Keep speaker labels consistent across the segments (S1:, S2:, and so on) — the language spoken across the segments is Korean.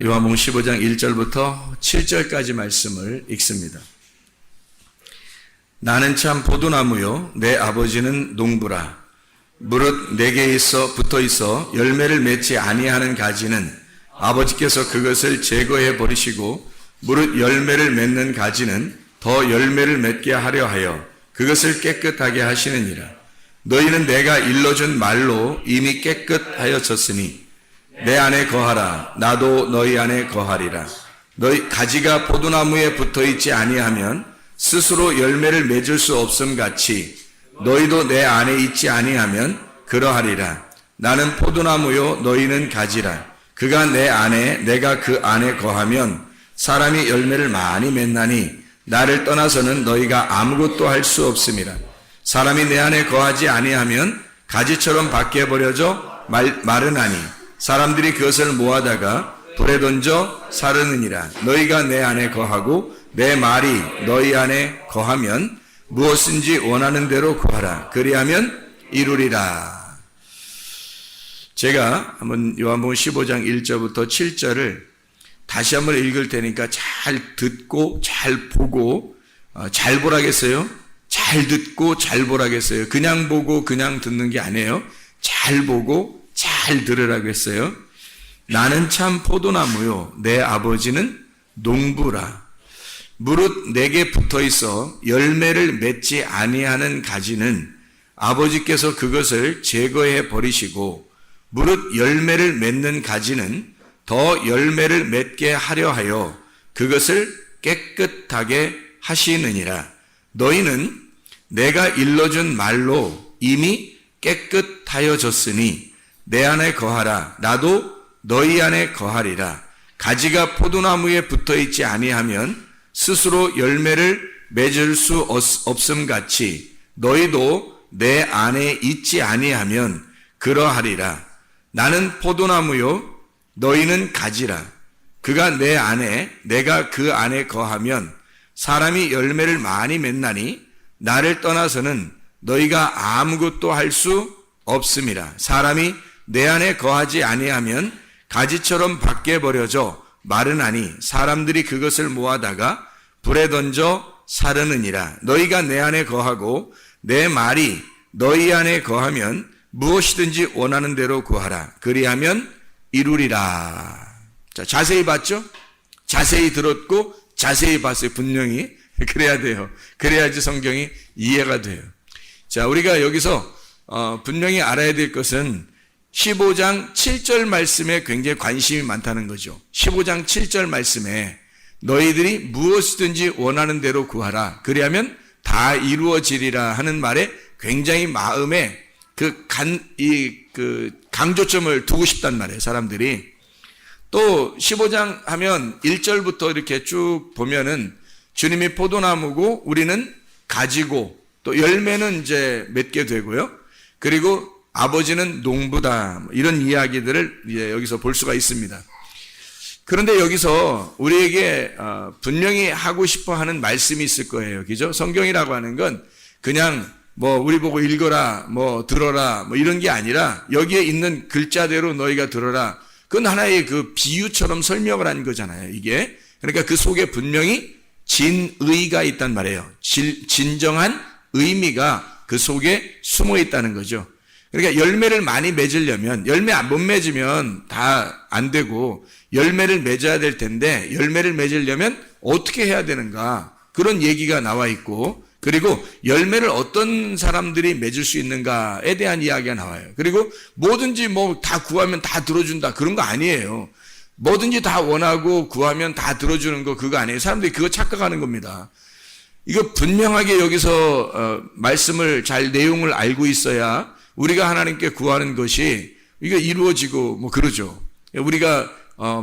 S1: 요한복음 15장 1절부터 7절까지 말씀을 읽습니다. 나는 참 포도나무요 내 아버지는 농부라. 무릇 내게 붙어 있어 열매를 맺지 아니하는 가지는 아버지께서 그것을 제거해 버리시고, 무릇 열매를 맺는 가지는 더 열매를 맺게 하려 하여 그것을 깨끗하게 하시느니라. 너희는 내가 일러준 말로 이미 깨끗하여졌으니 내 안에 거하라. 나도 너희 안에 거하리라. 너희 가지가 포도나무에 붙어있지 아니하면 스스로 열매를 맺을 수 없음 같이 너희도 내 안에 있지 아니하면 그러하리라. 나는 포도나무요 너희는 가지라. 그가 내 안에 내가 그 안에 거하면 사람이 열매를 많이 맺나니 나를 떠나서는 너희가 아무것도 할 수 없음이라. 사람이 내 안에 거하지 아니하면 가지처럼 밖에 버려져 마르나니 사람들이 그것을 모아다가 불에 던져 사르느니라. 너희가 내 안에 거하고 내 말이 너희 안에 거하면 무엇인지 원하는 대로 구하라. 그리하면 이루리라. 제가 한번 요한복음 15장 1절부터 7절을 다시 한번 읽을 테니까 잘 듣고 잘 보고 잘 보라겠어요? 잘 듣고 잘 보라겠어요? 그냥 보고 그냥 듣는 게 아니에요. 잘 보고 잘 들으라고 했어요. 나는 참 포도나무요 내 아버지는 농부라. 무릇 내게 붙어있어 열매를 맺지 아니하는 가지는 아버지께서 그것을 제거해 버리시고, 무릇 열매를 맺는 가지는 더 열매를 맺게 하려 하여 그것을 깨끗하게 하시느니라. 너희는 내가 일러준 말로 이미 깨끗하여졌으니 내 안에 거하라. 나도 너희 안에 거하리라. 가지가 포도나무에 붙어있지 아니하면 스스로 열매를 맺을 수 없음 같이 너희도 내 안에 있지 아니하면 그러하리라. 나는 포도나무요 너희는 가지라. 그가 내 안에 내가 그 안에 거하면 사람이 열매를 많이 맺나니 나를 떠나서는 너희가 아무것도 할 수 없음이라. 사람이 내 안에 거하지 아니하면 가지처럼 밖에 버려져 마르나니 사람들이 그것을 모아다가 불에 던져 사르느니라. 너희가 내 안에 거하고 내 말이 너희 안에 거하면 무엇이든지 원하는 대로 구하라. 그리하면 이루리라. 자, 자세히 봤죠? 자세히 들었고 자세히 봤어요. 분명히. 그래야 돼요. 그래야지 성경이 이해가 돼요. 자, 우리가 여기서 분명히 알아야 될 것은 15장 7절 말씀에 굉장히 관심이 많다는 거죠. 15장 7절 말씀에 너희들이 무엇이든지 원하는 대로 구하라. 그리하면 다 이루어지리라 하는 말에 굉장히 마음에 강조점을 두고 싶단 말이에요, 사람들이. 또 15장 하면 1절부터 이렇게 쭉 보면은 주님이 포도나무고 우리는 가지고 또 열매는 이제 맺게 되고요. 그리고 아버지는 농부다. 이런 이야기들을 이제 여기서 볼 수가 있습니다. 그런데 여기서 우리에게 분명히 하고 싶어 하는 말씀이 있을 거예요. 그죠? 성경이라고 하는 건 그냥 우리 보고 읽어라, 들어라, 이런 게 아니라 여기에 있는 글자대로 너희가 들어라. 그건 하나의 그 비유처럼 설명을 한 거잖아요, 이게. 그러니까 그 속에 분명히 진의가 있단 말이에요. 진정한 의미가 그 속에 숨어 있다는 거죠. 그러니까 열매를 많이 맺으려면, 열매 못 맺으면 다 안 되고 열매를 맺어야 될 텐데 열매를 맺으려면 어떻게 해야 되는가, 그런 얘기가 나와 있고, 그리고 열매를 어떤 사람들이 맺을 수 있는가에 대한 이야기가 나와요. 그리고 뭐든지 다 구하면 다 들어준다, 그런 거 아니에요. 뭐든지 다 원하고 구하면 다 들어주는 거, 그거 아니에요. 사람들이 그거 착각하는 겁니다. 이거 분명하게 여기서 말씀을 잘 내용을 알고 있어야 우리가 하나님께 구하는 것이 이게 이루어지고 그러죠. 우리가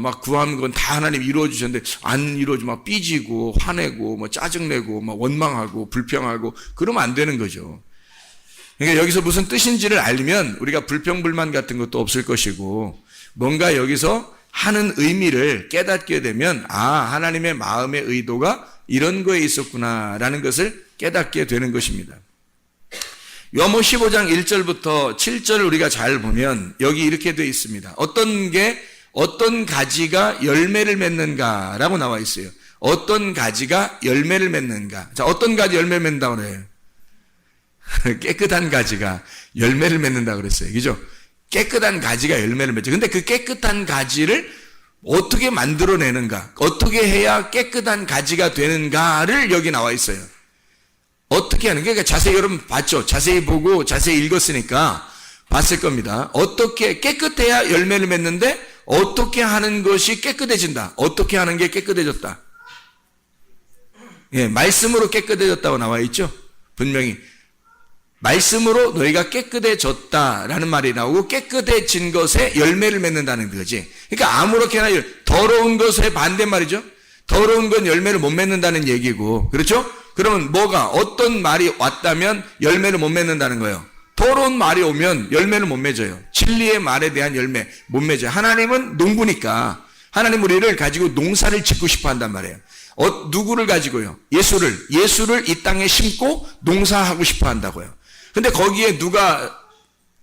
S1: 막 구하는 건 다 하나님 이루어 주셨는데 안 이루어지면 막 삐지고 화내고 짜증내고 원망하고 불평하고 그러면 안 되는 거죠. 그러니까 여기서 무슨 뜻인지를 알면 우리가 불평불만 같은 것도 없을 것이고, 뭔가 여기서 하는 의미를 깨닫게 되면 하나님의 마음의 의도가 이런 거에 있었구나라는 것을 깨닫게 되는 것입니다. 요한복음 15장 1절부터 7절을 우리가 잘 보면 여기 이렇게 되어 있습니다. 어떤 게 어떤 가지가 열매를 맺는가라고 나와 있어요. 어떤 가지가 열매를 맺는가. 자, 어떤 가지 열매를 맺는다고 그래요? 깨끗한 가지가 열매를 맺는다고 그랬어요. 그죠? 깨끗한 가지가 열매를 맺죠. 근데 그 깨끗한 가지를 어떻게 만들어내는가, 어떻게 해야 깨끗한 가지가 되는가를 여기 나와 있어요. 어떻게 하는 게, 그러니까 자세히 여러분 봤죠? 자세히 보고 자세히 읽었으니까 봤을 겁니다. 어떻게 깨끗해야 열매를 맺는데 어떻게 하는 것이 깨끗해진다. 어떻게 하는 게 깨끗해졌다. 예, 말씀으로 깨끗해졌다고 나와 있죠. 분명히 말씀으로 너희가 깨끗해졌다라는 말이 나오고 깨끗해진 것에 열매를 맺는다는 거지. 그러니까 아무렇게나 더러운 것의 반대말이죠. 더러운 건 열매를 못 맺는다는 얘기고, 그렇죠? 그러면 뭐가 어떤 말이 왔다면 열매를 못 맺는다는 거예요. 더러운 말이 오면 열매를 못 맺어요. 진리의 말에 대한 열매 못 맺어요. 하나님은 농부니까 하나님 우리를 가지고 농사를 짓고 싶어 한단 말이에요. 누구를 가지고요? 예수를 이 땅에 심고 농사하고 싶어 한다고요. 근데 거기에 누가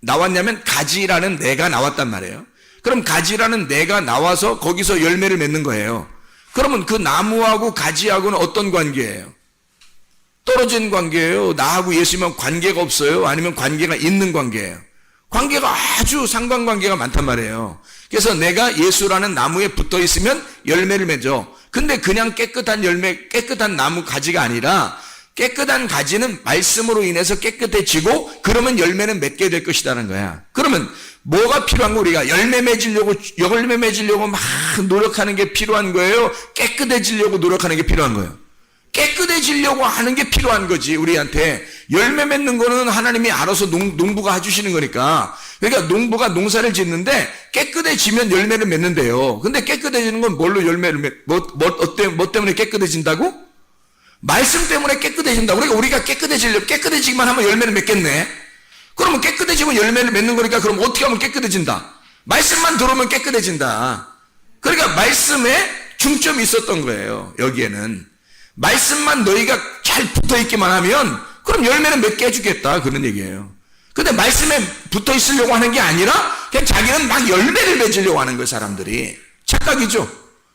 S1: 나왔냐면 가지라는 내가 나왔단 말이에요. 그럼 가지라는 내가 나와서 거기서 열매를 맺는 거예요. 그러면 그 나무하고 가지하고는 어떤 관계예요? 떨어진 관계예요? 나하고 예수님은 관계가 없어요? 아니면 관계가 있는 관계예요? 관계가 아주 상관관계가 많단 말이에요. 그래서 내가 예수라는 나무에 붙어 있으면 열매를 맺어. 근데 그냥 깨끗한 열매, 깨끗한 나무 가지가 아니라 깨끗한 가지는 말씀으로 인해서 깨끗해지고 그러면 열매는 맺게 될 것이라는 거야. 그러면 뭐가 필요한 거? 우리가 열매 맺으려고 막 노력하는 게 필요한 거예요? 깨끗해지려고 노력하는 게 필요한 거예요? 깨끗해지려고 하는 게 필요한 거지. 우리한테 열매 맺는 거는 하나님이 알아서 농부가 해주시는 거니까. 그러니까 농부가 농사를 짓는데 깨끗해지면 열매를 맺는데요. 근데 깨끗해지는 건 뭘로 열매를 뭐 때문에 깨끗해진다고? 말씀 때문에 깨끗해진다. 그러니까 우리가 깨끗해지기만 하면 열매를 맺겠네. 그러면 깨끗해지면 열매를 맺는 거니까 그럼 어떻게 하면 깨끗해진다? 말씀만 들어오면 깨끗해진다. 그러니까 말씀에 중점이 있었던 거예요. 여기에는 말씀만 너희가 잘 붙어있기만 하면 그럼 열매는 맺게 해주겠다, 그런 얘기예요. 근데 말씀에 붙어있으려고 하는 게 아니라 그냥 자기는 막 열매를 맺으려고 하는 거예요. 사람들이 착각이죠.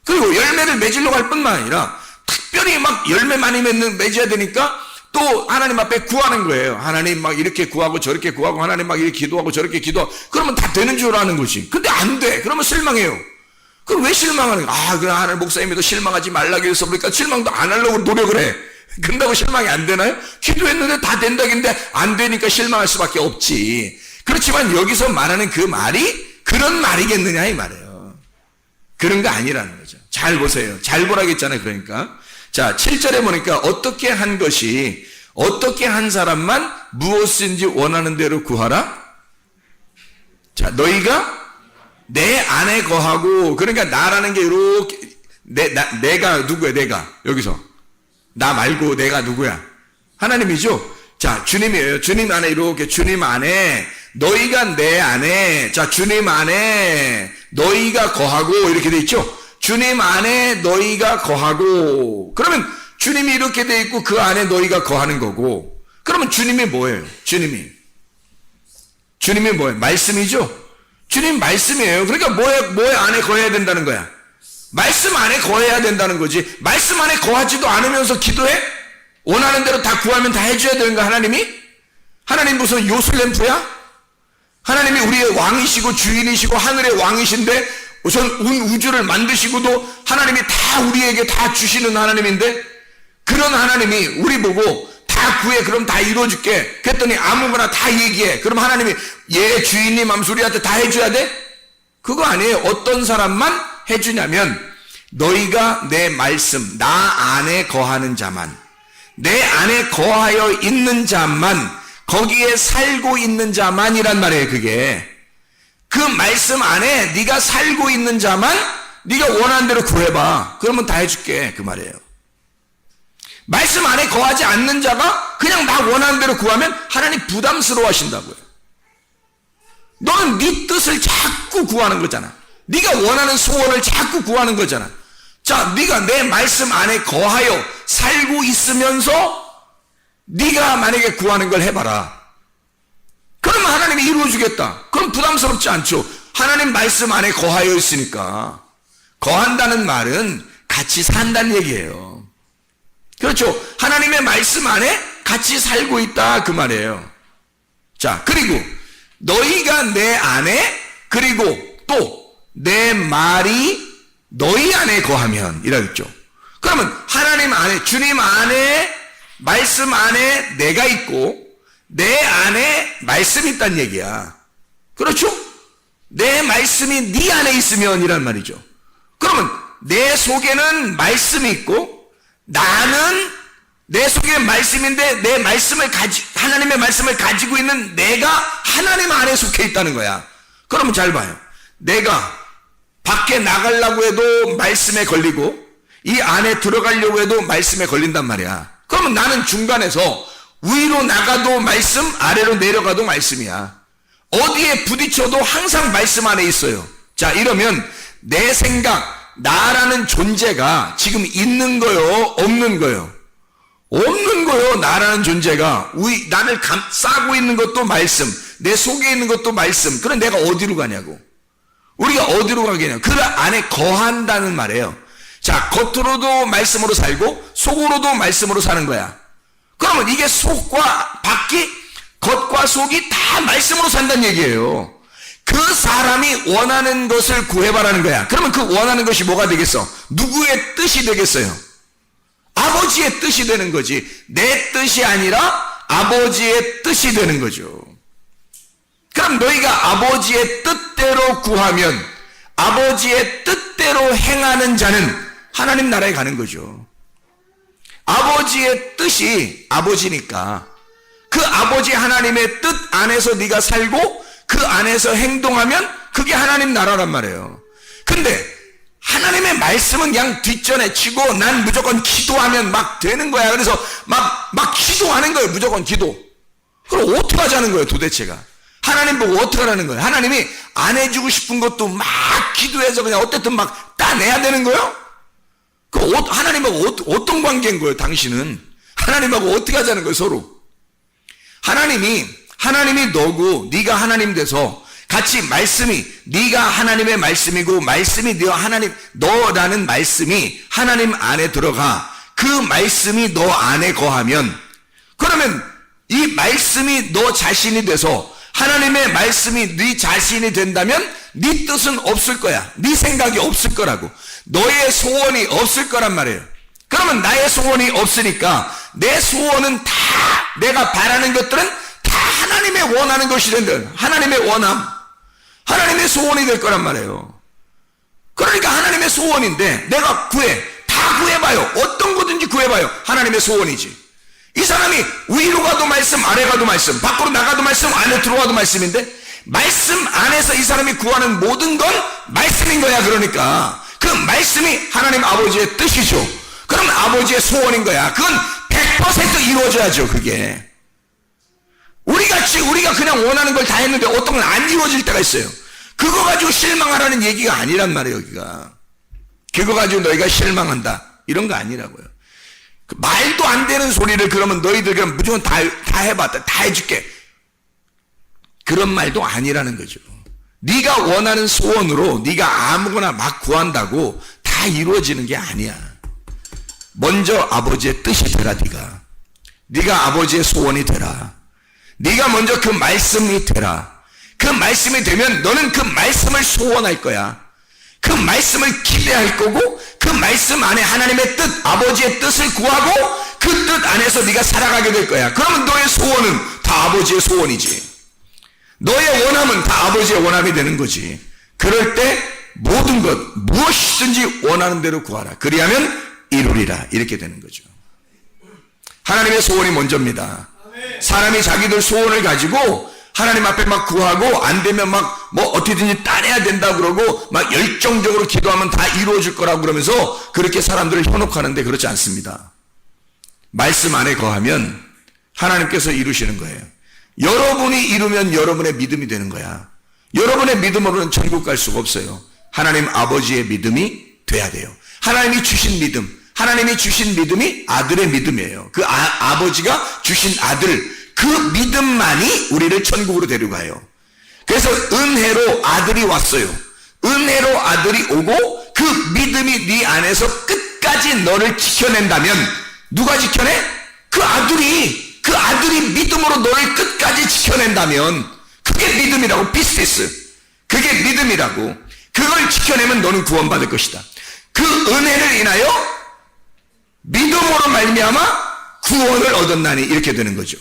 S1: 그리고 열매를 맺으려고 할 뿐만 아니라 특별히 막 열매 많이 맺어야 되니까 또 하나님 앞에 구하는 거예요. 하나님 막 이렇게 구하고 저렇게 구하고 하나님 막 이렇게 기도하고 저렇게 기도하고 그러면 다 되는 줄 아는 거지. 근데 안 돼. 그러면 실망해요. 그럼 왜 실망하는 거야? 그럼 하나님 목사님도 실망하지 말라고 해서 그러니까 실망도 안 하려고 노력을 해. 근다고 실망이 안 되나요? 기도했는데 다 된다긴데 안 되니까 실망할 수밖에 없지. 그렇지만 여기서 말하는 그 말이 그런 말이겠느냐 이 말이에요. 그런 거 아니라는 거죠. 잘 보세요. 잘 보라고 했잖아요. 그러니까 자 7절에 보니까 어떻게 한 것이 어떻게 한 사람만 무엇인지 원하는 대로 구하라. 자 너희가 내 안에 거하고, 그러니까 나라는 게 이렇게 내가 누구야? 내가 여기서 나 말고 내가 누구야? 하나님이죠. 자 주님이에요. 주님 안에 이렇게 주님 안에 너희가 내 안에, 자 주님 안에 너희가 거하고 이렇게 돼 있죠. 주님 안에 너희가 거하고, 그러면 주님이 이렇게 돼 있고 그 안에 너희가 거하는 거고, 그러면 주님이 뭐예요? 주님이 뭐예요? 말씀이죠. 주님 말씀이에요. 그러니까 뭐에 안에 거해야 된다는 거야? 말씀 안에 거해야 된다는 거지. 말씀 안에 거하지도 않으면서 기도해? 원하는 대로 다 구하면 다 해줘야 되는가 하나님이? 하나님 무슨 요술램프야? 하나님이 우리의 왕이시고 주인이시고 하늘의 왕이신데 우선 우주를 만드시고도 하나님이 다 우리에게 다 주시는 하나님인데, 그런 하나님이 우리 보고 다 구해, 그럼 다 이루어줄게. 그랬더니 아무거나 다 얘기해. 그럼 하나님이 얘 주인님 하면서 우리한테 다 해줘야 돼? 그거 아니에요. 어떤 사람만 해주냐면 너희가 내 말씀, 나 안에 거하는 자만, 내 안에 거하여 있는 자만, 거기에 살고 있는 자만이란 말이에요. 그게 그 말씀 안에 네가 살고 있는 자만 네가 원하는 대로 구해봐. 그러면 다 해줄게, 그 말이에요. 말씀 안에 거하지 않는 자가 그냥 나 원하는 대로 구하면 하나님 부담스러워 하신다고요. 너는 네 뜻을 자꾸 구하는 거잖아. 네가 원하는 소원을 자꾸 구하는 거잖아. 자, 네가 내 말씀 안에 거하여 살고 있으면서 네가 만약에 구하는 걸 해봐라. 그러면 하나님이 이루어주겠다. 그럼 부담스럽지 않죠. 하나님 말씀 안에 거하여 있으니까. 거한다는 말은 같이 산다는 얘기예요. 그렇죠. 하나님의 말씀 안에 같이 살고 있다 그 말이에요. 자, 그리고 너희가 내 안에, 그리고 또 내 말이 너희 안에 거하면 이라겠죠. 그러면 하나님 안에, 주님 안에, 말씀 안에 내가 있고 내 안에 말씀이 있다는 얘기야. 그렇죠? 내 말씀이 네 안에 있으면 이란 말이죠. 그러면 내 속에는 말씀이 있고 나는 내 속에 말씀인데 내 말씀을 하나님의 말씀을 가지고 있는 내가 하나님 안에 속해 있다는 거야. 그러면 잘 봐요. 내가 밖에 나가려고 해도 말씀에 걸리고 이 안에 들어가려고 해도 말씀에 걸린단 말이야. 그러면 나는 중간에서 위로 나가도 말씀, 아래로 내려가도 말씀이야. 어디에 부딪혀도 항상 말씀 안에 있어요. 자, 이러면 내 생각, 나라는 존재가 지금 있는 거요, 없는 거요? 없는 거요. 나라는 존재가 나를 싸고 있는 것도 말씀, 내 속에 있는 것도 말씀. 그럼 내가 어디로 가냐고. 우리가 어디로 가겠냐. 그 안에 거한다는 말이에요. 자, 겉으로도 말씀으로 살고 속으로도 말씀으로 사는 거야. 그러면 이게 속과 밖이, 겉과 속이 다 말씀으로 산다는 얘기예요. 그 사람이 원하는 것을 구해봐라는 거야. 그러면 그 원하는 것이 뭐가 되겠어? 누구의 뜻이 되겠어요? 아버지의 뜻이 되는 거지. 내 뜻이 아니라 아버지의 뜻이 되는 거죠. 그럼 너희가 아버지의 뜻대로 구하면 아버지의 뜻대로 행하는 자는 하나님 나라에 가는 거죠. 아버지의 뜻이 아버지니까 그 아버지 하나님의 뜻 안에서 네가 살고 그 안에서 행동하면 그게 하나님 나라란 말이에요. 근데 하나님의 말씀은 그냥 뒷전에 치고 난 무조건 기도하면 막 되는 거야. 그래서 막 기도하는 거예요. 무조건 기도. 그럼 어떻게 하자는 거예요 도대체가? 하나님 보고 어떻게 하라는 거예요? 하나님이 안 해주고 싶은 것도 막 기도해서 그냥 어쨌든 막 따내야 되는 거예요? 하나님하고 어떤 관계인 거예요 당신은? 하나님하고 어떻게 하자는 거예요 서로? 하나님이 너고 네가 하나님 돼서 같이 말씀이 네가 하나님의 말씀이고 말씀이 너라는 말씀이 하나님 안에 들어가 그 말씀이 너 안에 거하면 그러면 이 말씀이 너 자신이 돼서 하나님의 말씀이 네 자신이 된다면 네 뜻은 없을 거야. 네 생각이 없을 거라고. 너의 소원이 없을 거란 말이에요. 그러면 나의 소원이 없으니까 내 소원은 다 내가 바라는 것들은 다 하나님의 원하는 것이 된다. 하나님의 원함. 하나님의 소원이 될 거란 말이에요. 그러니까 하나님의 소원인데 내가 다 구해봐요. 어떤 거든지 구해봐요. 하나님의 소원이지. 이 사람이 위로 가도 말씀, 아래 가도 말씀, 밖으로 나가도 말씀, 안에 들어가도 말씀인데 말씀 안에서 이 사람이 구하는 모든 건 말씀인 거야. 그러니까 그 말씀이 하나님 아버지의 뜻이죠. 그럼 아버지의 소원인 거야. 그건 100% 이루어져야죠. 그게 우리가 그냥 원하는 걸 다 했는데 어떤 건 안 이루어질 때가 있어요. 그거 가지고 실망하라는 얘기가 아니란 말이에요. 여기가 그거 가지고 너희가 실망한다 이런 거 아니라고요. 말도 안 되는 소리를 그러면 너희들 그럼 무조건 다 해봤다, 다 해줄게, 그런 말도 아니라는 거죠. 네가 원하는 소원으로 네가 아무거나 막 구한다고 다 이루어지는 게 아니야. 먼저 아버지의 뜻이 되라. 네가 아버지의 소원이 되라. 네가 먼저 그 말씀이 되라. 그 말씀이 되면 너는 그 말씀을 소원할 거야. 그 말씀을 기대할 거고 그 말씀 안에 하나님의 뜻, 아버지의 뜻을 구하고 그 뜻 안에서 네가 살아가게 될 거야. 그러면 너의 소원은 다 아버지의 소원이지. 너의 원함은 다 아버지의 원함이 되는 거지. 그럴 때 모든 것 무엇이든지 원하는 대로 구하라. 그리하면 이루리라. 이렇게 되는 거죠. 하나님의 소원이 먼저입니다. 사람이 자기들 소원을 가지고 하나님 앞에 막 구하고 안 되면 막 뭐 어떻게든지 따내야 된다 그러고 막 열정적으로 기도하면 다 이루어질 거라고 그러면서 그렇게 사람들을 현혹하는데 그렇지 않습니다. 말씀 안에 거하면 하나님께서 이루시는 거예요. 여러분이 이루면 여러분의 믿음이 되는 거야. 여러분의 믿음으로는 천국 갈 수가 없어요. 하나님 아버지의 믿음이 돼야 돼요. 하나님이 주신 믿음이 아들의 믿음이에요. 그 아버지가 주신 아들, 그 믿음만이 우리를 천국으로 데려가요. 그래서 은혜로 아들이 왔어요. 은혜로 아들이 오고 그 믿음이 네 안에서 끝까지 너를 지켜낸다면, 누가 지켜내? 그 아들이 믿음으로 너를 끝까지 지켜낸다면 그게 믿음이라고. 피스티스, 그게 믿음이라고. 그걸 지켜내면 너는 구원받을 것이다. 그 은혜를 인하여 믿음으로 말미암아 구원을 얻었나니, 이렇게 되는 거죠.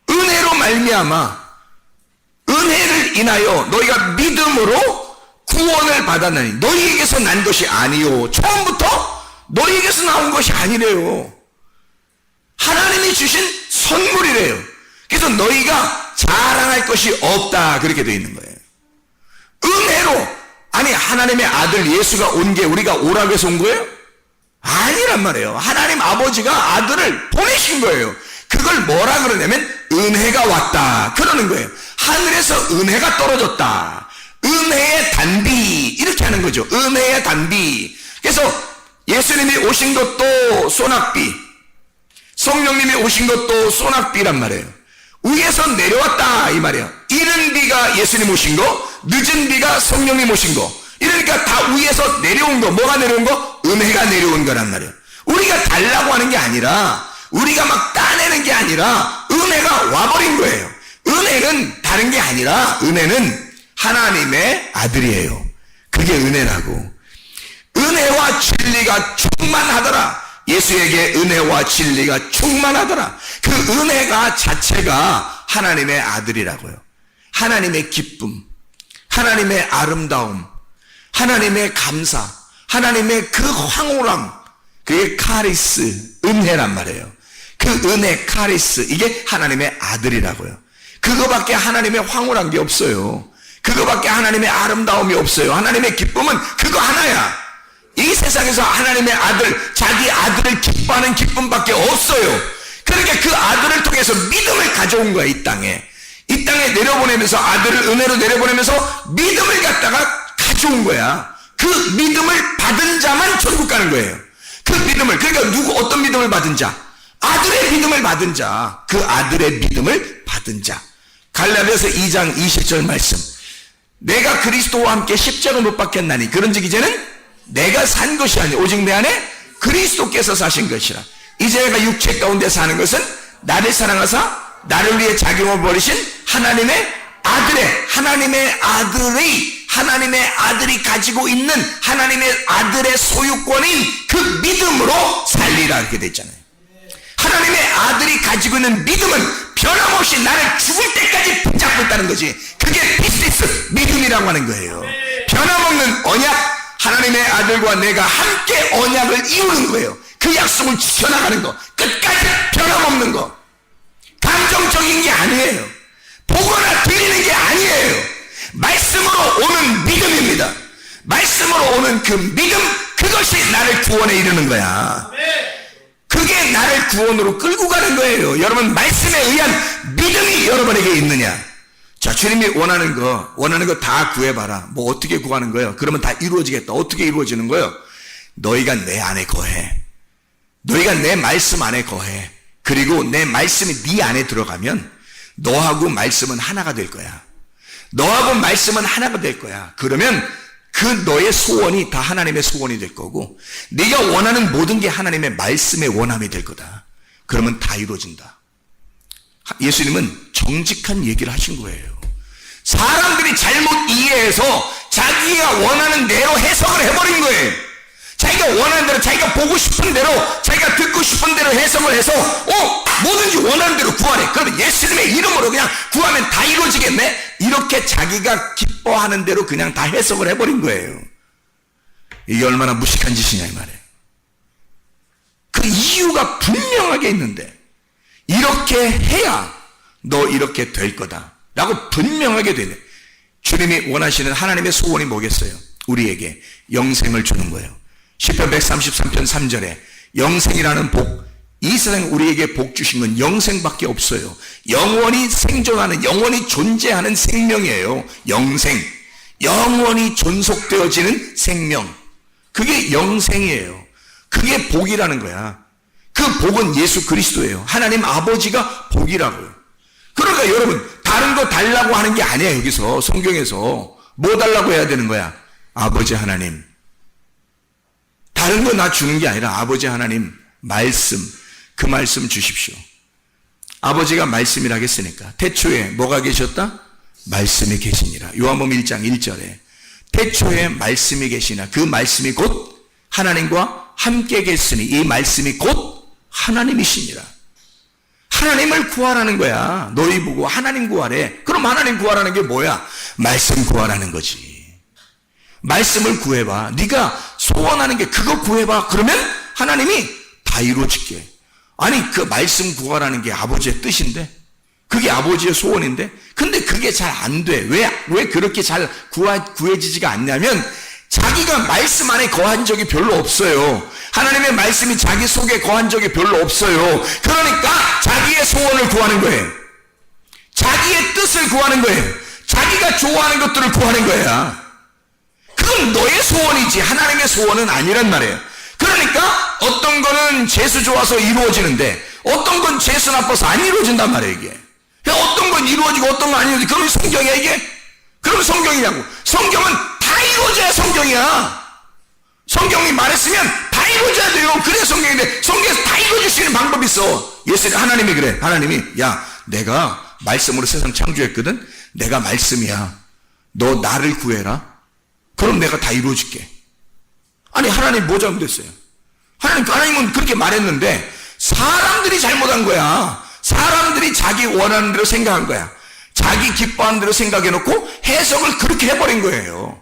S1: 은혜로 말미암아, 은혜를 인하여 너희가 믿음으로 구원을 받았나니, 너희에게서 난 것이 아니요, 처음부터 너희에게서 나온 것이 아니래요. 하나님이 주신 선물이래요. 그래서 너희가 자랑할 것이 없다, 그렇게 되어 있는 거예요. 은혜로. 아니, 하나님의 아들 예수가 온 게 우리가 오라고 해서 온 거예요? 아니란 말이에요. 하나님 아버지가 아들을 보내신 거예요. 그걸 뭐라 그러냐면 은혜가 왔다, 그러는 거예요. 하늘에서 은혜가 떨어졌다, 은혜의 단비, 이렇게 하는 거죠. 은혜의 단비. 그래서 예수님이 오신 것도 소낙비, 성령님이 오신 것도 소낙비란 말이에요. 위에서 내려왔다, 이 말이에요. 이른 비가 예수님 오신 거, 늦은 비가 성령님 오신 거. 이러니까 다 위에서 내려온 거. 뭐가 내려온 거? 은혜가 내려온 거란 말이에요. 우리가 달라고 하는 게 아니라, 우리가 막 따내는 게 아니라 은혜가 와버린 거예요. 은혜는 다른 게 아니라 은혜는 하나님의 아들이에요. 그게 은혜라고. 은혜와 진리가 충만하더라. 예수에게 은혜와 진리가 충만하더라. 그 은혜가 자체가 하나님의 아들이라고요. 하나님의 기쁨, 하나님의 아름다움, 하나님의 감사, 하나님의 그 황홀함, 그게 카리스, 은혜란 말이에요. 그 은혜, 카리스, 이게 하나님의 아들이라고요. 그거밖에 하나님의 황홀한 게 없어요. 그거밖에 하나님의 아름다움이 없어요. 하나님의 기쁨은 그거 하나야. 이 세상에서 하나님의 아들, 자기 아들을 기뻐하는 기쁨밖에 없어요. 그러니까 그 아들을 통해서 믿음을 가져온 거야, 이 땅에. 이 땅에 내려보내면서, 아들을 은혜로 내려보내면서 믿음을 갖다가 가져온 거야. 그 믿음을 받은 자만 천국 가는 거예요. 그 믿음을, 그러니까 어떤 믿음을 받은 자? 아들의 믿음을 받은 자. 그 아들의 믿음을 받은 자. 갈라디아서 2장 20절 말씀. 내가 그리스도와 함께 십자가 못 박혔나니 그런즉 이제는 내가 산 것이 아니 오직 내 안에 그리스도께서 사신 것이라. 이제 내가 육체 가운데 사는 것은 나를 사랑하사 나를 위해 자기 몸을 버리신 하나님의 하나님의 아들이 가지고 있는 하나님의 아들의 소유권인 그 믿음으로 살리라, 이렇게 됐잖아요. 하나님의 아들이 가지고 있는 믿음은 변함없이 나를 죽을 때까지 붙잡고 있다는 거지. 그게 피스티스, 믿음이라고 하는 거예요. 변함없는 언약, 하나님의 아들과 내가 함께 언약을 이루는 거예요. 그 약속을 지켜나가는 거, 끝까지 변함없는 거. 감정적인 게 아니에요. 보거나 들리는 게 아니에요. 말씀으로 오는 믿음입니다. 말씀으로 오는 그 믿음, 그것이 나를 구원에 이르는 거야. 그게 나를 구원으로 끌고 가는 거예요. 여러분, 말씀에 의한 믿음이 여러분에게 있느냐? 자, 주님이 원하는 거 다 구해봐라. 뭐 어떻게 구하는 거예요? 그러면 다 이루어지겠다. 어떻게 이루어지는 거예요? 너희가 내 안에 거해. 너희가 내 말씀 안에 거해. 그리고 내 말씀이 네 안에 들어가면 너하고 말씀은 하나가 될 거야. 너하고 말씀은 하나가 될 거야. 그러면 그 너의 소원이 다 하나님의 소원이 될 거고, 네가 원하는 모든 게 하나님의 말씀의 원함이 될 거다. 그러면 다 이루어진다. 예수님은 정직한 얘기를 하신 거예요. 사람들이 잘못 이해해서 자기가 원하는 대로 해석을 해버린 거예요. 자기가 원하는 대로, 자기가 보고 싶은 대로, 자기가 듣고 싶은 대로 해석을 해서 뭐든지 원하는 대로 구하래. 그러면 예수님의 이름으로 그냥 구하면 다 이루어지겠네? 이렇게 자기가 기뻐하는 대로 그냥 다 해석을 해버린 거예요. 이게 얼마나 무식한 짓이냐 이 말이에요. 그 이유가 분명하게 있는데, 이렇게 해야 너 이렇게 될 거다 라고 분명하게 되네. 주님이 원하시는 하나님의 소원이 뭐겠어요? 우리에게 영생을 주는 거예요. 시편 133편 3절에 영생이라는 복, 이 세상 우리에게 복 주신 건 영생밖에 없어요. 영원히 생존하는, 영원히 존재하는 생명이에요. 영생, 영원히 존속되어지는 생명, 그게 영생이에요. 그게 복이라는 거야. 그 복은 예수 그리스도예요. 하나님 아버지가 복이라고요. 그러니까 여러분, 다른 거 달라고 하는 게 아니야. 여기서 성경에서 뭐 달라고 해야 되는 거야? 아버지 하나님, 다른 거 나 주는 게 아니라 아버지 하나님 말씀, 그 말씀 주십시오. 아버지가 말씀이라 했으니까 태초에 뭐가 계셨다? 말씀이 계시니라. 요한복음 1장 1절에 태초에 말씀이 계시나 그 말씀이 곧 하나님과 함께 계시니 이 말씀이 곧 하나님이시니라. 하나님을 구하라는 거야. 너희 보고 하나님 구하래. 그럼 하나님 구하라는 게 뭐야? 말씀 구하라는 거지. 말씀을 구해봐. 네가 소원하는 게 그거 구해봐. 그러면 하나님이 다 이루어질게. 아니 그 말씀 구하라는 게 아버지의 뜻인데, 그게 아버지의 소원인데, 근데 그게 잘 안 돼. 왜 그렇게 잘 구해지지가 않냐면 자기가 말씀 안에 거한 적이 별로 없어요. 하나님의 말씀이 자기 속에 거한 적이 별로 없어요. 그러니까 자기의 소원을 구하는 거예요. 자기의 뜻을 구하는 거예요. 자기가 좋아하는 것들을 구하는 거야. 그건 너의 소원이지 하나님의 소원은 아니란 말이에요. 그러니까 어떤 거는 재수 좋아서 이루어지는데 어떤 건 재수 나빠서 안 이루어진단 말이에요. 이게 어떤 건 이루어지고 어떤 건 안 이루어지고. 그럼 성경이야 이게? 그럼 성경이냐고. 성경은 다 이루어져야 성경이야. 성경이 말했으면 다 이루어져야 돼요. 그래 성경인데 성경에서 다 이루어질 수 있는 방법이 있어. 예수님 하나님이 그래. 하나님이 야 내가 말씀으로 세상 창조했거든. 내가 말씀이야. 너 나를 구해라. 그럼 내가 다 이루어줄게. 아니 하나님 뭐 잘못했어요? 하나님은 그렇게 말했는데 사람들이 잘못한 거야. 사람들이 자기 원하는 대로 생각한 거야. 자기 기뻐하는 대로 생각해놓고 해석을 그렇게 해버린 거예요.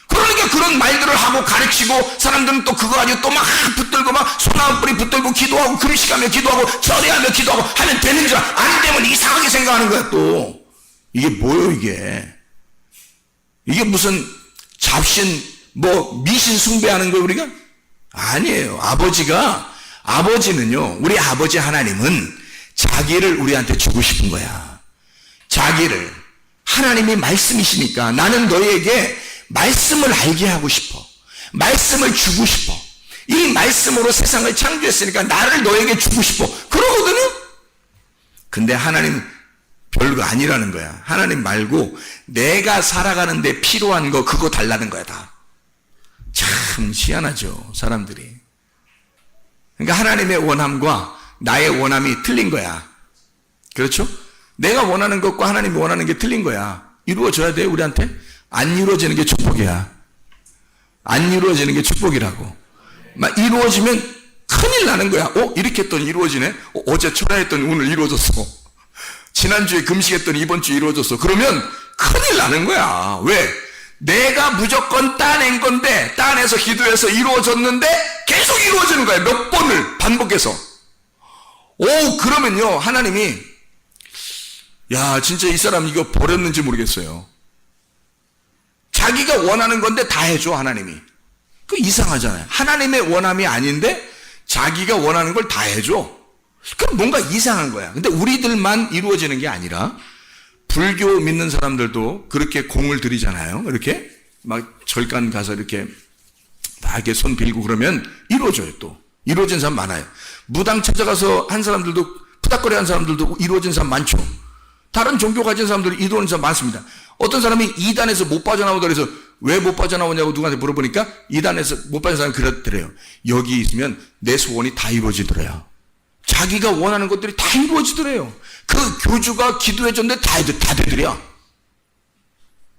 S1: 그러니까 그런 말들을 하고 가르치고 사람들은 또 그거 가지고 또 막 붙들고 막 소나무뿌리 붙들고 기도하고 금식하며 기도하고 절해하며 기도하고 하면 되는 줄 안 되면 이상하게 생각하는 거야. 또 이게 뭐예요 이게? 이게 무슨 잡신 뭐 미신 숭배하는 거예요 우리가? 아니에요. 아버지는요, 우리 아버지 하나님은 자기를 우리한테 주고 싶은 거야. 자기를. 하나님이 말씀이시니까 나는 너희에게 말씀을 알게 하고 싶어. 말씀을 주고 싶어. 이 말씀으로 세상을 창조했으니까 나를 너에게 주고 싶어. 그러거든요. 근데 하나님 별거 아니라는 거야. 하나님 말고 내가 살아가는 데 필요한 거 그거 달라는 거야 다. 참 희한하죠 사람들이. 그러니까 하나님의 원함과 나의 원함이 틀린 거야. 그렇죠? 내가 원하는 것과 하나님이 원하는 게 틀린 거야. 이루어져야 돼 우리한테? 안 이루어지는 게 축복이야. 안 이루어지는 게 축복이라고. 막 이루어지면 큰일 나는 거야. 이렇게 했더니 이루어지네. 어제 철야했더니 오늘 이루어졌어. 지난주에 금식했더니 이번 주에 이루어졌어. 그러면 큰일 나는 거야. 왜? 내가 무조건 따낸 건데 따내서 기도해서 이루어졌는데 계속 이루어지는 거야. 몇 번을 반복해서. 그러면요 하나님이 야 진짜 이 사람 이거 버렸는지 모르겠어요. 자기가 원하는 건데 다 해줘 하나님이. 그 이상하잖아요. 하나님의 원함이 아닌데 자기가 원하는 걸 다 해줘. 그럼 뭔가 이상한 거야. 근데 우리들만 이루어지는 게 아니라 불교 믿는 사람들도 그렇게 공을 들이잖아요. 이렇게 막 절간 가서 이렇게 다 이렇게 손 빌고 그러면 이루어져요. 또 이루어진 사람 많아요. 무당 찾아가서 한 사람들도 푸닥거리 한 사람들도 이루어진 사람 많죠. 다른 종교 가진 사람들이 이루어진 사람 많습니다. 어떤 사람이 이단에서 못 빠져나오다 그래서 왜 못 빠져나오냐고 누구한테 물어보니까 이단에서 못 빠진 사람이 그렇더래요. 여기 있으면 내 소원이 다 이루어지더래요. 자기가 원하는 것들이 다 이루어지더래요. 그 교주가 기도해줬는데 다 되더래요.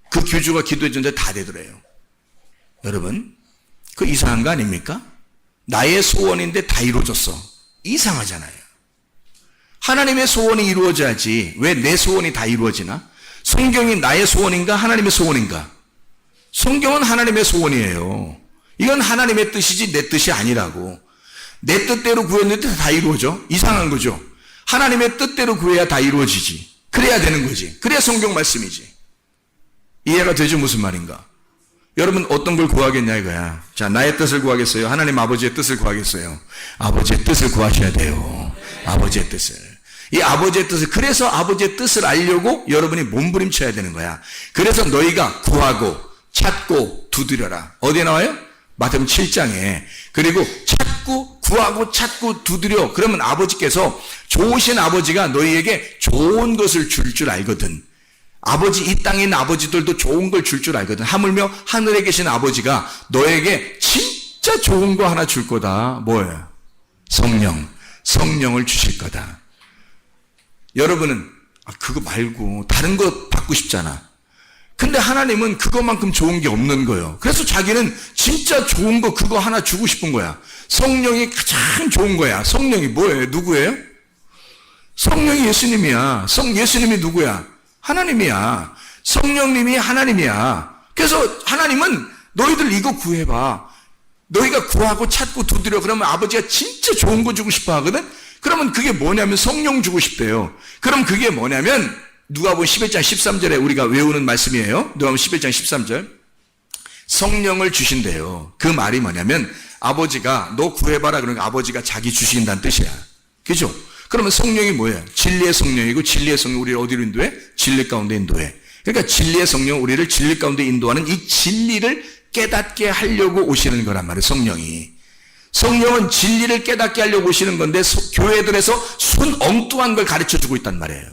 S1: 그 교주가 기도해줬는데 다 되더래요. 여러분 그 이상한 거 아닙니까? 나의 소원인데 다 이루어졌어. 이상하잖아요. 하나님의 소원이 이루어져야지 왜 내 소원이 다 이루어지나? 성경이 나의 소원인가 하나님의 소원인가? 성경은 하나님의 소원이에요. 이건 하나님의 뜻이지 내 뜻이 아니라고. 내 뜻대로 구했는데 다 이루어져? 이상한 거죠. 하나님의 뜻대로 구해야 다 이루어지지. 그래야 되는 거지. 그래야 성경 말씀이지. 이해가 되죠? 무슨 말인가? 여러분 어떤 걸 구하겠냐 이거야. 자, 나의 뜻을 구하겠어요? 하나님 아버지의 뜻을 구하겠어요? 아버지의 뜻을 구하셔야 돼요. 아버지의 뜻을. 이 아버지의 뜻을, 그래서 아버지의 뜻을 알려고 여러분이 몸부림쳐야 되는 거야. 그래서 너희가 구하고 찾고 두드려라. 어디에 나와요? 마태복음 7장에. 그리고 찾고 구하고 찾고 두드려. 그러면 아버지께서, 좋으신 아버지가 너희에게 좋은 것을 줄 알거든. 아버지, 이 땅에 있는 아버지들도 좋은 걸 줄 줄 알거든. 하물며 하늘에 계신 아버지가 너에게 진짜 좋은 거 하나 줄 거다. 뭐예요? 성령을 주실 거다. 여러분은 그거 말고 다른 거 받고 싶잖아. 근데 하나님은 그것만큼 좋은 게 없는 거예요. 그래서 자기는 진짜 좋은 거 그거 하나 주고 싶은 거야. 성령이 가장 좋은 거야. 성령이 뭐예요? 누구예요? 성령이 예수님이야. 예수님이 누구야? 하나님이야. 성령님이 하나님이야. 그래서 하나님은 너희들 이거 구해봐. 너희가 구하고 찾고 두드려. 그러면 아버지가 진짜 좋은 거 주고 싶어 하거든? 그러면 그게 뭐냐면 성령 주고 싶대요. 그럼 그게 뭐냐면 누가복음 11장 13절에 우리가 외우는 말씀이에요. 누가복음 11장 13절. 성령을 주신대요. 그 말이 뭐냐면 아버지가 너 구해봐라 그러니까 아버지가 자기 주신다는 뜻이야. 그죠? 그러면 성령이 뭐예요? 진리의 성령이고 진리의 성령 우리를 어디로 인도해? 진리 가운데 인도해. 그러니까 진리의 성령 우리를 진리 가운데 인도하는 이 진리를 깨닫게 하려고 오시는 거란 말이에요. 성령은 진리를 깨닫게 하려고 오시는 건데 교회들에서 순 엉뚱한 걸 가르쳐주고 있단 말이에요.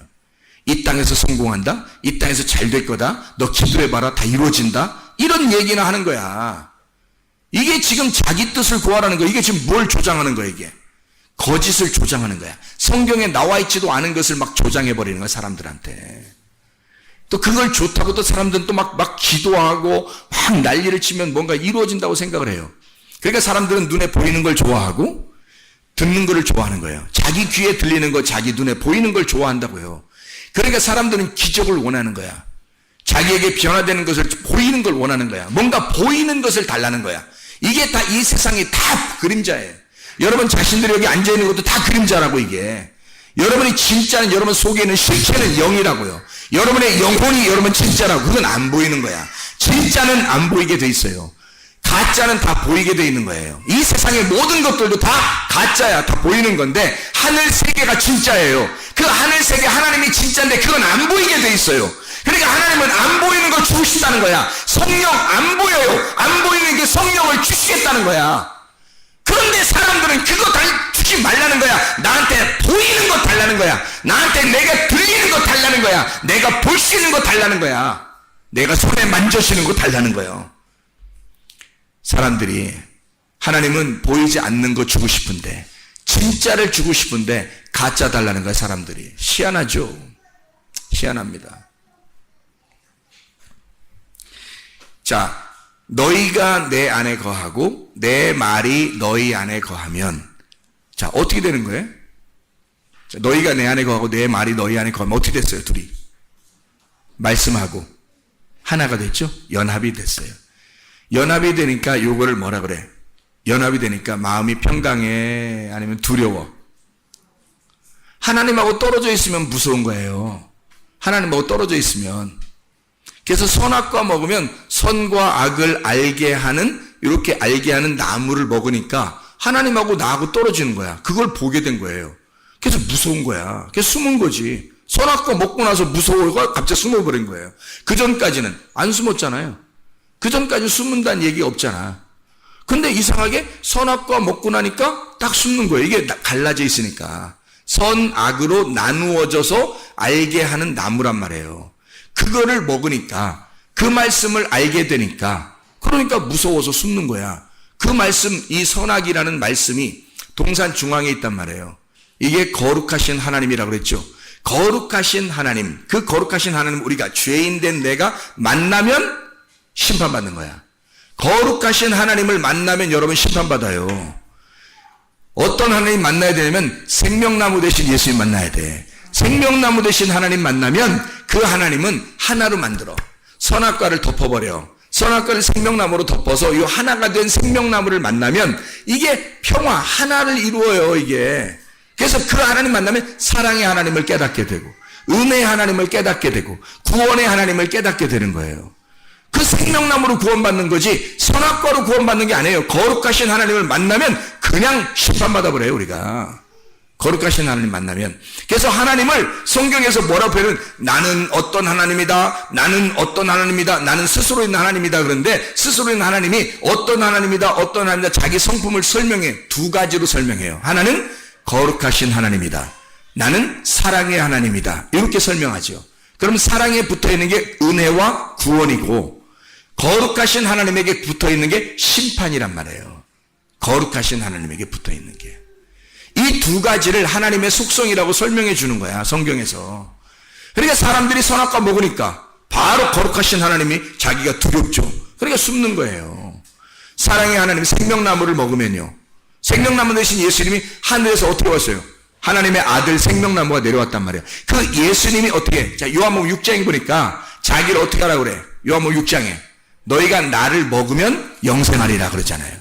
S1: 이 땅에서 성공한다? 이 땅에서 잘 될 거다? 너 기도해봐라 다 이루어진다? 이런 얘기나 하는 거야. 이게 지금 자기 뜻을 구하라는 거야. 이게 지금 뭘 조장하는 거야 이게. 거짓을 조장하는 거야. 성경에 나와 있지도 않은 것을 막 조장해버리는 거야 사람들한테. 또 그걸 좋다고 또 사람들은 또 막 기도하고 막 난리를 치면 뭔가 이루어진다고 생각을 해요. 그러니까 사람들은 눈에 보이는 걸 좋아하고 듣는 거를 좋아하는 거예요. 자기 귀에 들리는 거, 자기 눈에 보이는 걸 좋아한다고요. 그러니까 사람들은 기적을 원하는 거야. 자기에게 변화되는 것을 보이는 걸 원하는 거야. 뭔가 보이는 것을 달라는 거야. 이게 다 이 세상이 다 그림자예요. 여러분 자신들이 여기 앉아있는 것도 다 그림자라고 이게. 여러분이 진짜는 여러분 속에 있는 실체는 영이라고요. 여러분의 영혼이 여러분 진짜라고. 그건 안 보이는 거야. 진짜는 안 보이게 돼 있어요. 가짜는 다 보이게 돼 있는 거예요. 이 세상의 모든 것들도 다 가짜야. 다 보이는 건데 하늘 세계가 진짜예요. 그 하늘 세계 하나님이 진짜인데 그건 안 보이게 돼 있어요. 그러니까 하나님은 안 보이는 걸 주시다는 거야. 성령 안 보여요. 안 보이는 게 성령을 주시겠다는 거야. 그런데 사람들은 그거 주지 말라는 거야. 나한테 보이는 거 달라는 거야. 나한테 내가 들리는 거 달라는 거야. 내가 볼 수 있는 거 달라는 거야. 내가 손에 만져지는 거 달라는 거예요. 사람들이 하나님은 보이지 않는 거 주고 싶은데 진짜를 주고 싶은데 가짜 달라는 거야. 사람들이 희한하죠. 희한합니다. 자, 너희가 내 안에 거하고 내 말이 너희 안에 거하면 자 어떻게 되는 거예요? 자, 너희가 내 안에 거하고 내 말이 너희 안에 거하면 어떻게 됐어요? 둘이 말씀하고 하나가 됐죠? 연합이 됐어요. 연합이 되니까 요거를 뭐라 그래? 연합이 되니까 마음이 평강해? 아니면 두려워? 하나님하고 떨어져 있으면 무서운 거예요. 하나님하고 떨어져 있으면. 그래서 선악과 먹으면 선과 악을 알게 하는 이렇게 알게 하는 나무를 먹으니까 하나님하고 나하고 떨어지는 거야. 그걸 보게 된 거예요. 그래서 무서운 거야. 그래서 숨은 거지. 선악과 먹고 나서 무서워가 갑자기 숨어버린 거예요. 그 전까지는 안 숨었잖아요. 그 전까지 숨는다는 얘기 없잖아. 근데 이상하게 선악과 먹고 나니까 딱 숨는 거예요. 이게 갈라져 있으니까. 선악으로 나누어져서 알게 하는 나무란 말이에요. 그거를 먹으니까 그 말씀을 알게 되니까 그러니까 무서워서 숨는 거야. 그 말씀, 이 선악이라는 말씀이 동산 중앙에 있단 말이에요. 이게 거룩하신 하나님이라고 그랬죠. 거룩하신 하나님, 그 거룩하신 하나님 우리가 죄인된 내가 만나면 심판받는 거야. 거룩하신 하나님을 만나면 여러분 심판받아요. 어떤 하나님 만나야 되냐면 생명나무 대신 예수님 만나야 돼. 생명나무 대신 하나님 만나면 그 하나님은 하나로 만들어. 선악과를 덮어버려. 선악과를 생명나무로 덮어서 이 하나가 된 생명나무를 만나면 이게 평화, 하나를 이루어요, 이게. 그래서 그 하나님 만나면 사랑의 하나님을 깨닫게 되고, 은혜의 하나님을 깨닫게 되고, 구원의 하나님을 깨닫게 되는 거예요. 그 생명나무로 구원받는 거지, 선악과로 구원받는 게 아니에요. 거룩하신 하나님을 만나면 그냥 심판받아 버려요, 우리가. 거룩하신 하나님 만나면. 그래서 하나님을 성경에서 뭐라고 표현은 나는 어떤 하나님이다. 나는 어떤 하나님이다. 나는 스스로 있는 하나님이다. 그런데 스스로 있는 하나님이 어떤 하나님이다. 어떤 하나님이다. 자기 성품을 설명해. 두 가지로 설명해요. 하나는 거룩하신 하나님이다. 나는 사랑의 하나님이다. 이렇게 설명하죠. 그럼 사랑에 붙어 있는 게 은혜와 구원이고, 거룩하신 하나님에게 붙어 있는 게 심판이란 말이에요. 거룩하신 하나님에게 붙어 있는 게. 이 두 가지를 하나님의 속성이라고 설명해 주는 거야, 성경에서. 그러니까 사람들이 선악과 먹으니까 바로 거룩하신 하나님이 자기가 두렵죠. 그러니까 숨는 거예요. 사랑의 하나님 생명나무를 먹으면요, 생명나무 대신 예수님이 하늘에서 어떻게 왔어요? 하나님의 아들 생명나무가 내려왔단 말이에요. 그 예수님이 어떻게, 자, 요한복음 6장에 보니까 자기를 어떻게 하라고 그래? 요한복음 6장에 너희가 나를 먹으면 영생하리라 그러잖아요.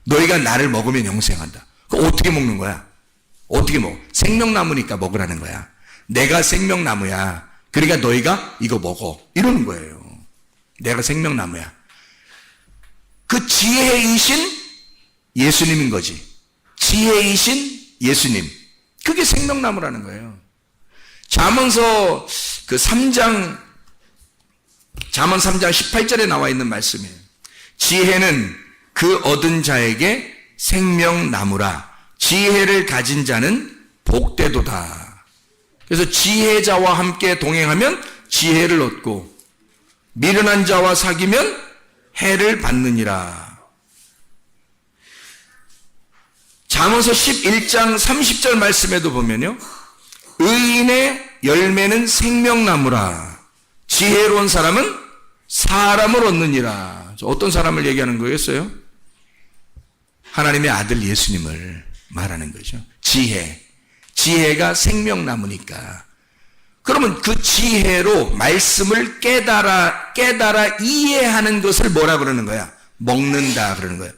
S1: 너희가 나를 먹으면 영생한다. 그거 어떻게 먹는 거야? 어떻게 먹어? 생명나무니까 먹으라는 거야. 내가 생명나무야. 그러니까 너희가 이거 먹어. 이러는 거예요. 내가 생명나무야. 그 지혜이신 예수님인 거지. 지혜이신 예수님. 그게 생명나무라는 거예요. 잠언서 그 3장, 잠언 3장 18절에 나와 있는 말씀이에요. 지혜는 그 얻은 자에게 생명나무라. 지혜를 가진 자는 복되도다. 그래서 지혜자와 함께 동행하면 지혜를 얻고, 미련한 자와 사귀면 해를 받느니라. 잠언서 11장 30절 말씀에도 보면요, 의인의 열매는 생명나무라. 지혜로운 사람은 사람을 얻느니라. 어떤 사람을 얘기하는 거겠어요? 하나님의 아들 예수님을 말하는 거죠. 지혜가 생명나무니까. 그러면 그 지혜로 말씀을 깨달아 이해하는 것을 뭐라 그러는 거야? 먹는다 그러는 거야.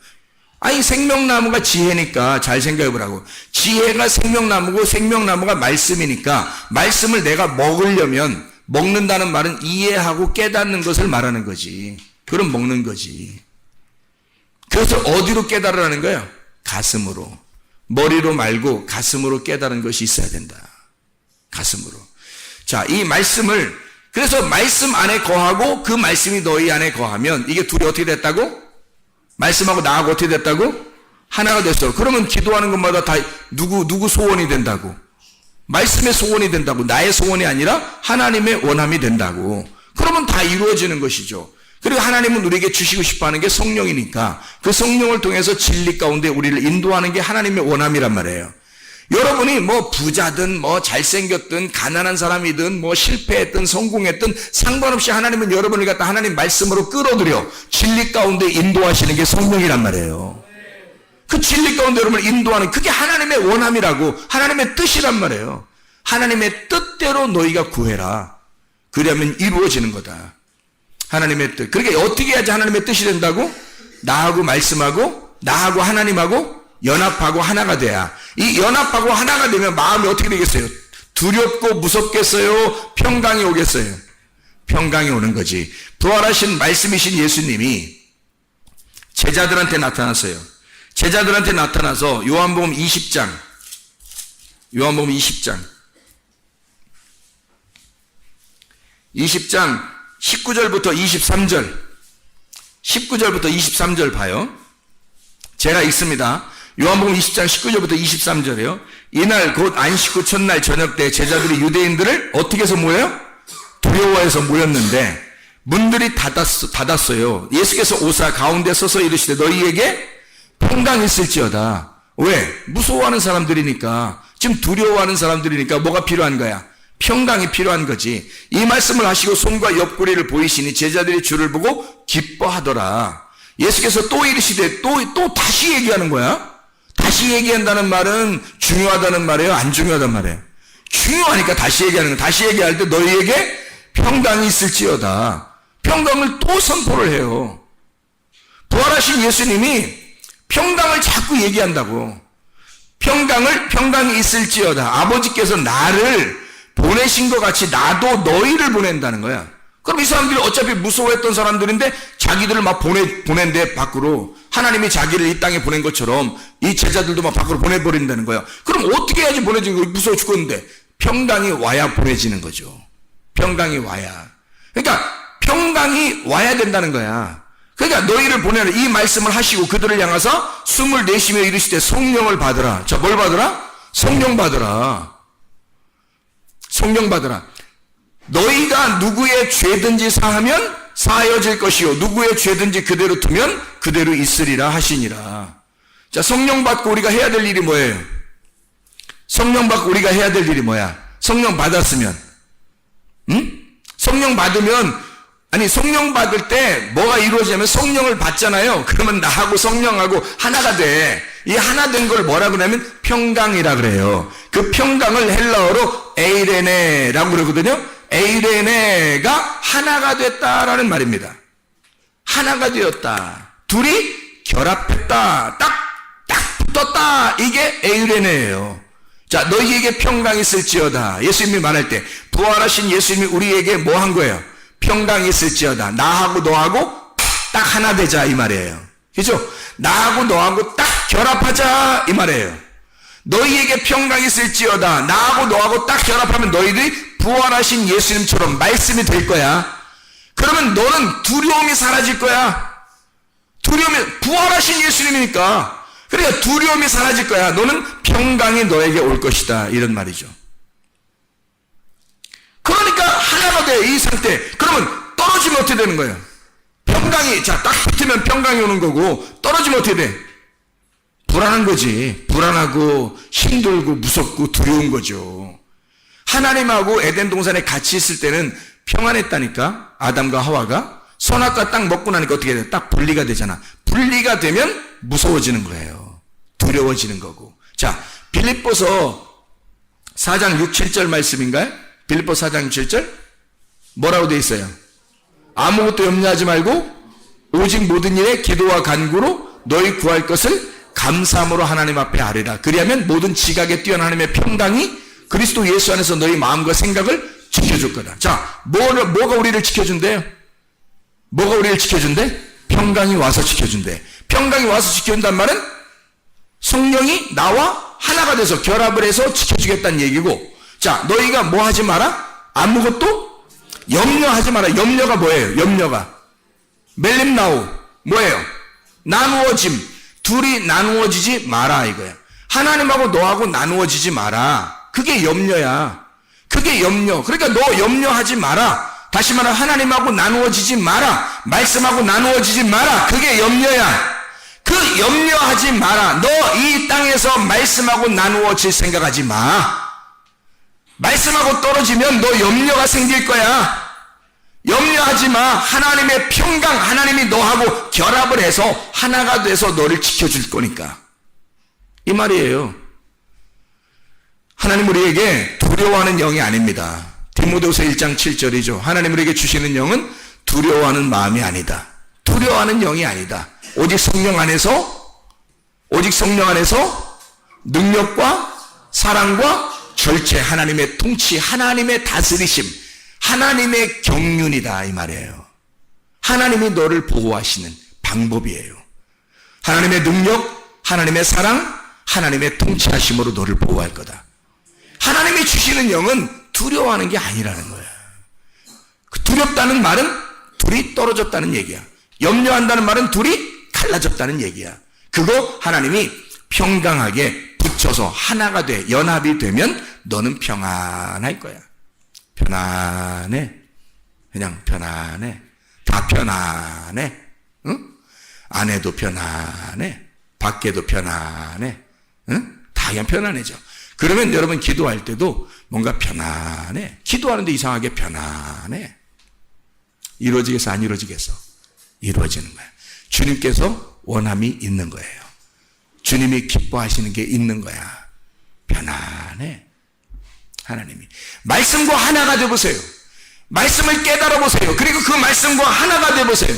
S1: 아니, 생명나무가 지혜니까 잘 생각해 보라고. 지혜가 생명나무고 생명나무가 말씀이니까 말씀을 내가 먹으려면, 먹는다는 말은 이해하고 깨닫는 것을 말하는 거지. 그럼 먹는 거지. 그래서 어디로 깨달으라는 거예요? 가슴으로. 머리로 말고 가슴으로 깨달은 것이 있어야 된다. 가슴으로. 자, 이 말씀을, 그래서 말씀 안에 거하고 그 말씀이 너희 안에 거하면, 이게 둘이 어떻게 됐다고? 말씀하고 나하고 어떻게 됐다고? 하나가 됐어. 그러면 기도하는 것마다 다 누구 소원이 된다고? 말씀의 소원이 된다고. 나의 소원이 아니라 하나님의 원함이 된다고. 그러면 다 이루어지는 것이죠. 그리고 하나님은 우리에게 주시고 싶어하는 게 성령이니까 그 성령을 통해서 진리 가운데 우리를 인도하는 게 하나님의 원함이란 말이에요. 여러분이 뭐 부자든 뭐 잘생겼든 가난한 사람이든 뭐 실패했든 성공했든 상관없이 하나님은 여러분을 갖다 하나님 말씀으로 끌어들여 진리 가운데 인도하시는 게 성령이란 말이에요. 그 진리 가운데 여러분을 인도하는 그게 하나님의 원함이라고, 하나님의 뜻이란 말이에요. 하나님의 뜻대로 너희가 구해라. 그러면 이루어지는 거다. 하나님의 뜻. 그러니까 어떻게 해야지 하나님의 뜻이 된다고? 나하고 말씀하고 나하고 하나님하고 연합하고 하나가 돼야. 이 연합하고 하나가 되면 마음이 어떻게 되겠어요? 두렵고 무섭겠어요? 평강이 오겠어요? 평강이 오는 거지. 부활하신 말씀이신 예수님이 제자들한테 나타났어요. 제자들한테 나타나서 요한복음 20장 19절부터 23절 봐요. 제가 읽습니다. 요한복음 20장 19절부터 23절이에요. 이날 곧 안식 후 첫날 저녁 때 제자들이 유대인들을 어떻게 해서 모여요? 두려워해서 모였는데 문들이 닫았어요. 예수께서 오사 가운데 서서 이르시되 너희에게 평강이 있을지어다. 왜? 무서워하는 사람들이니까, 지금 두려워하는 사람들이니까 뭐가 필요한 거야? 평강이 필요한 거지. 이 말씀을 하시고 손과 옆구리를 보이시니 제자들이 주를 보고 기뻐하더라. 예수께서 또 이르시되 또 다시 얘기하는 거야. 다시 얘기한다는 말은 중요하다는 말이에요? 안 중요하단 말이에요? 중요하니까 다시 얘기하는 거야. 다시 얘기할 때 너희에게 평강이 있을지어다. 평강을 또 선포를 해요. 부활하신 예수님이 평강을 자꾸 얘기한다고. 평강이 있을지어다. 아버지께서 나를 보내신 것 같이 나도 너희를 보낸다는 거야. 그럼 이 사람들이 어차피 무서워했던 사람들인데 자기들을 막 보낸대 밖으로. 하나님이 자기를 이 땅에 보낸 것처럼 이 제자들도 막 밖으로 보내버린다는 거야. 그럼 어떻게 해야지 보내지는 거야? 무서워 죽겠는데. 평강이 와야 보내지는 거죠. 평강이 와야. 그러니까 평강이 와야 된다는 거야. 그러니까 너희를 보내는 이 말씀을 하시고 그들을 향해서 숨을 내쉬며 이르시되 성령을 받으라. 자, 뭘 받으라? 성령 받으라. 성령 받으라. 너희가 누구의 죄든지 사하면 사하여질 것이요 누구의 죄든지 그대로 두면 그대로 있으리라 하시니라. 자, 성령 받고 우리가 해야 될 일이 뭐예요? 성령 받고 우리가 해야 될 일이 뭐야? 성령 받았으면 성령 받으면 성령 받을 때 뭐가 이루어지냐면 성령을 받잖아요. 그러면 나하고 성령하고 하나가 돼. 이 하나 된 걸 뭐라 그러냐면 평강이라 그래요. 그 평강을 헬라어로 에이레네라고 그러거든요. 에이레네가 하나가 됐다라는 말입니다. 하나가 되었다. 둘이 결합했다. 딱 붙었다. 이게 에이레네예요. 자, 너희에게 평강이 있을지어다. 예수님이 말할 때 부활하신 예수님이 우리에게 뭐 한 거예요? 평강이 있을지어다. 나하고 너하고 딱 하나 되자 이 말이에요. 그죠? 나하고 너하고 딱 결합하자 이 말이에요. 너희에게 평강이 있을지어다. 나하고 너하고 딱 결합하면 너희들이 부활하신 예수님처럼 말씀이 될 거야. 그러면 너는 두려움이 사라질 거야. 부활하신 예수님이니까. 그러니까 두려움이 사라질 거야. 너는 평강이 너에게 올 것이다. 이런 말이죠. 그러니까 하나가 돼, 이 상태. 그러면 떨어지면 어떻게 되는 거예요? 평강이, 딱 붙으면 평강이 오는 거고, 떨어지면 어떻게 돼? 불안한 거지. 불안하고, 힘들고, 무섭고, 두려운 거죠. 하나님하고 에덴 동산에 같이 있을 때는 평안했다니까? 아담과 하와가. 선악과 딱 먹고 나니까 어떻게 돼? 딱 분리가 되잖아. 분리가 되면 무서워지는 거예요. 두려워지는 거고. 자, 빌립보서 4장 6, 7절 말씀인가요? 빌립보 4장 6, 7절? 뭐라고 돼 있어요? 아무것도 염려하지 말고 오직 모든 일에 기도와 간구로 너희 구할 것을 감사함으로 하나님 앞에 아뢰라. 그리하면 모든 지각에 뛰어난 하나님의 평강이 그리스도 예수 안에서 너희 마음과 생각을 지켜줄 거다. 자, 뭐가 우리를 지켜준대요? 뭐가 우리를 지켜준대? 평강이 와서 지켜준대. 평강이 와서 지켜준단 말은 성령이 나와 하나가 돼서 결합을 해서 지켜주겠다는 얘기고, 자, 너희가 뭐 하지 마라? 아무것도 염려하지 마라. 염려가 뭐예요? 염려가 멜림나우 뭐예요? 나누어짐. 둘이 나누어지지 마라 이거야. 하나님하고 너하고 나누어지지 마라. 그게 염려야. 그게 염려. 그러니까 너 염려하지 마라. 다시 말하면 하나님하고 나누어지지 마라. 말씀하고 나누어지지 마라. 그게 염려야. 그 염려하지 마라. 너 이 땅에서 말씀하고 나누어질 생각하지 마. 말씀하고 떨어지면 너 염려가 생길 거야. 염려하지 마. 하나님의 평강, 하나님이 너하고 결합을 해서 하나가 돼서 너를 지켜줄 거니까. 이 말이에요. 하나님 우리에게 두려워하는 영이 아닙니다. 디모데후서 1장 7절이죠. 하나님 우리에게 주시는 영은 두려워하는 마음이 아니다. 두려워하는 영이 아니다. 오직 성령 안에서 능력과 사랑과 절제, 하나님의 통치, 하나님의 다스리심, 하나님의 경륜이다 이 말이에요. 하나님이 너를 보호하시는 방법이에요. 하나님의 능력, 하나님의 사랑, 하나님의 통치하심으로 너를 보호할 거다. 하나님이 주시는 영은 두려워하는 게 아니라는 거야. 두렵다는 말은 둘이 떨어졌다는 얘기야. 염려한다는 말은 둘이 갈라졌다는 얘기야. 그거 하나님이 평강하게 붙여서 하나가 돼 연합이 되면 너는 평안할 거야. 편안해. 그냥 편안해. 다 편안해. 응? 안에도 편안해. 밖에도 편안해. 응? 다 그냥 편안해져. 그러면 여러분 기도할 때도 뭔가 편안해. 기도하는데 이상하게 편안해. 이루어지겠어? 안 이루어지겠어? 이루어지는 거야. 주님께서 원함이 있는 거예요. 주님이 기뻐하시는 게 있는 거야. 편안해. 하나님이. 말씀과 하나가 되어보세요. 말씀을 깨달아 보세요. 그리고 그 말씀과 하나가 되어보세요.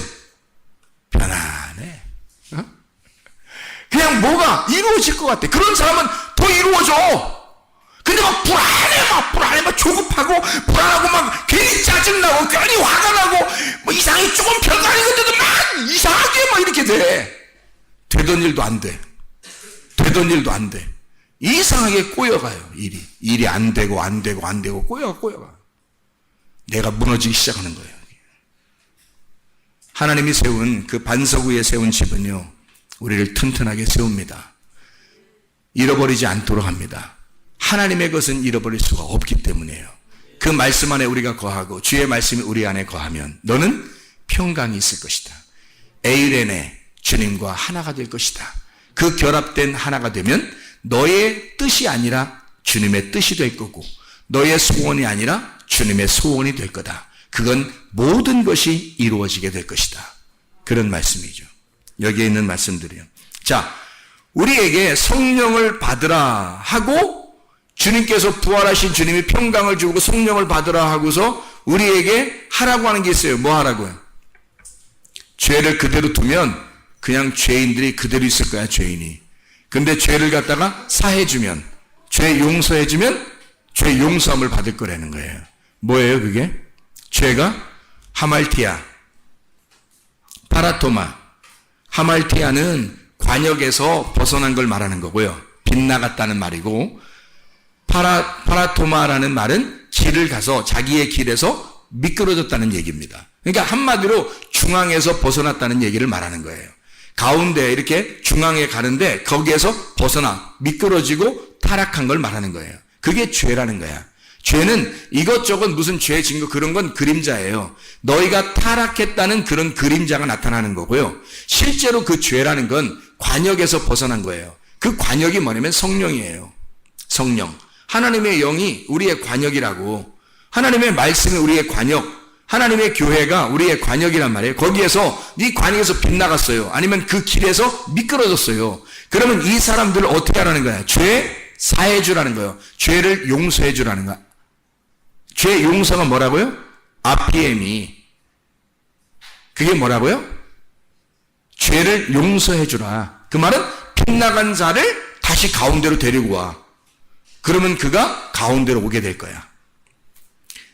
S1: 편안해. 어? 그냥 뭐가 이루어질 것 같아. 그런 사람은 더 이루어져. 근데 막 불안해, 막 조급하고, 불안하고, 막 괜히 짜증나고, 괜히 화가 나고, 뭐 이상하게 조금 별거 아니는데도 막 이상하게 막 이렇게 돼. 되던 일도 안 돼. 되던 일도 안 돼. 이상하게 꼬여가요, 일이. 일이 안 되고, 꼬여가. 내가 무너지기 시작하는 거예요. 하나님이 세운 그 반석 위에 세운 집은요, 우리를 튼튼하게 세웁니다. 잃어버리지 않도록 합니다. 하나님의 것은 잃어버릴 수가 없기 때문이에요. 그 말씀 안에 우리가 거하고 주의 말씀이 우리 안에 거하면 너는 평강이 있을 것이다. 에이레네 주님과 하나가 될 것이다. 그 결합된 하나가 되면 너의 뜻이 아니라 주님의 뜻이 될 거고 너의 소원이 아니라 주님의 소원이 될 거다. 그건 모든 것이 이루어지게 될 것이다. 그런 말씀이죠. 여기에 있는 말씀들이요. 자, 우리에게 성령을 받으라 하고 주님께서 부활하신 주님이 평강을 주고 성령을 받으라 하고서 우리에게 하라고 하는 게 있어요. 뭐 하라고요? 죄를 그대로 두면 그냥 죄인들이 그대로 있을 거야, 죄인이. 근데 죄를 갖다가 사해주면, 죄 용서해주면 죄 용서함을 받을 거라는 거예요. 뭐예요, 그게? 죄가 하말티아, 파라토마. 하말티아는 관역에서 벗어난 걸 말하는 거고요. 빗나갔다는 말이고, 파라토마라는 말은 길을 가서 자기의 길에서 미끄러졌다는 얘기입니다. 그러니까 한마디로 중앙에서 벗어났다는 얘기를 말하는 거예요. 가운데 이렇게 중앙에 가는데 거기에서 벗어나 미끄러지고 타락한 걸 말하는 거예요. 그게 죄라는 거야. 죄는 이것저것 무슨 죄 증거 그런 건 그림자예요. 너희가 타락했다는 그런 그림자가 나타나는 거고요. 실제로 그 죄라는 건 관역에서 벗어난 거예요. 그 관역이 뭐냐면 성령이에요. 성령. 하나님의 영이 우리의 관역이라고. 하나님의 말씀이 우리의 관역. 하나님의 교회가 우리의 관역이란 말이에요. 거기에서 네 관역에서 빗나갔어요. 아니면 그 길에서 미끄러졌어요. 그러면 이 사람들을 어떻게 하라는 거야? 죄 사해 주라는 거예요. 죄를 용서해 주라는 거야. 죄 용서가 뭐라고요? 아피엠이. 그게 뭐라고요? 죄를 용서해 주라. 그 말은 빗나간 자를 다시 가운데로 데리고 와. 그러면 그가 가운데로 오게 될 거야.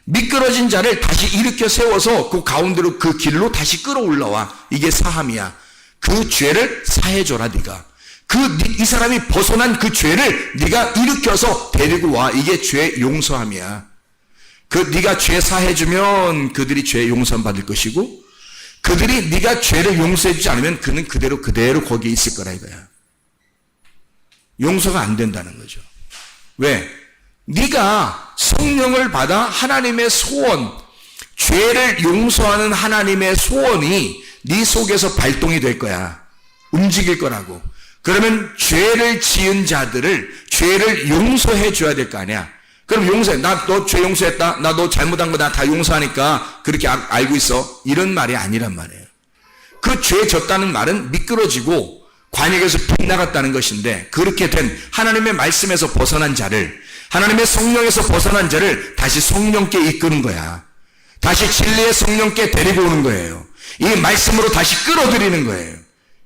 S1: 미끄러진 자를 다시 일으켜 세워서 그 가운데로 그 길로 다시 끌어올라와. 이게 사함이야. 그 죄를 사해줘라 네가. 이 사람이 벗어난 그 죄를 네가 일으켜서 데리고 와. 이게 죄 용서함이야. 네가 죄 사해주면 그들이 죄 용서함 받을 것이고 그들이 네가 죄를 용서해주지 않으면 그는 그대로 거기에 있을 거라 이거야. 용서가 안 된다는 거죠. 왜? 네가 성령을 받아 하나님의 소원, 죄를 용서하는 하나님의 소원이 네 속에서 발동이 될 거야. 움직일 거라고. 그러면 죄를 지은 자들을 죄를 용서해 줘야 될 거 아니야. 그럼 용서해. 나 너 죄 용서했다. 나 너 잘못한 거 나 다 용서하니까 그렇게 알고 있어. 이런 말이 아니란 말이에요. 그 죄 졌다는 말은 미끄러지고 관역에서 빗나갔다는 것인데 그렇게 된 하나님의 말씀에서 벗어난 자를 하나님의 성령에서 벗어난 자를 다시 성령께 이끄는 거야. 다시 진리의 성령께 데리고 오는 거예요. 이 말씀으로 다시 끌어들이는 거예요.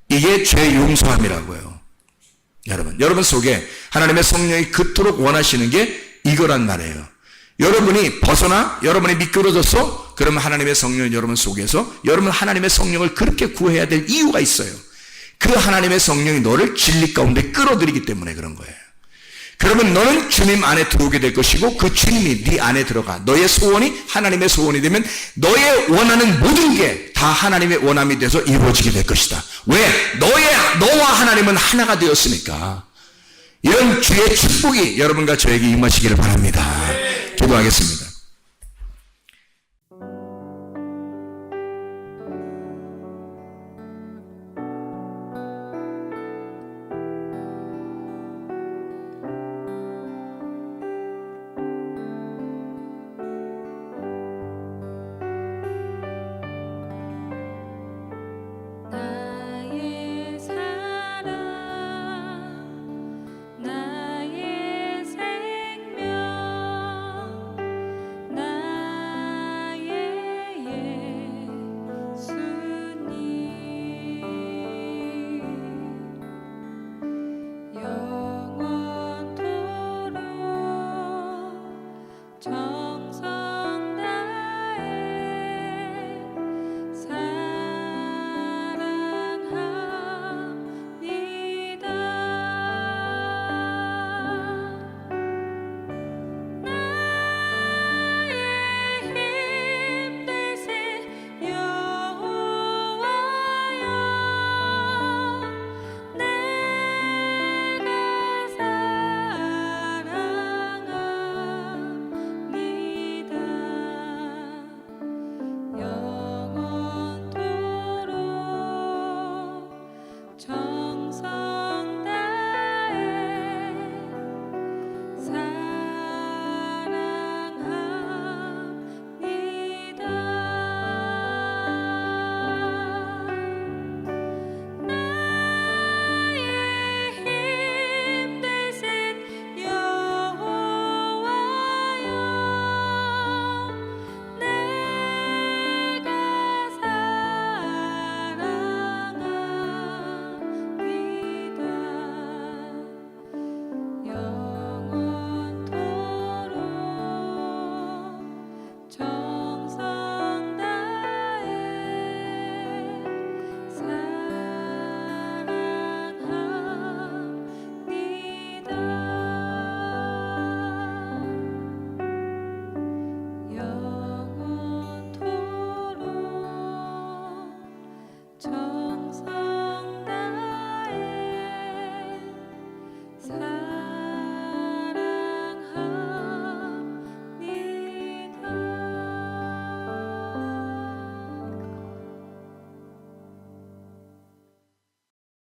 S1: 이게 죄 용서함이라고요. 여러분 속에 하나님의 성령이 그토록 원하시는 게 이거란 말이에요. 여러분이 벗어나 여러분이 미끄러졌어? 그러면 하나님의 성령이 여러분 속에서 여러분 하나님의 성령을 그렇게 구해야 될 이유가 있어요. 그 하나님의 성령이 너를 진리 가운데 끌어들이기 때문에 그런 거예요. 그러면 너는 주님 안에 들어오게 될 것이고 그 주님이 네 안에 들어가. 너의 소원이 하나님의 소원이 되면 너의 원하는 모든 게 다 하나님의 원함이 돼서 이루어지게 될 것이다. 왜? 너와 하나님은 하나가 되었으니까. 이런 주의 축복이 여러분과 저에게 임하시기를 바랍니다. 기도하겠습니다.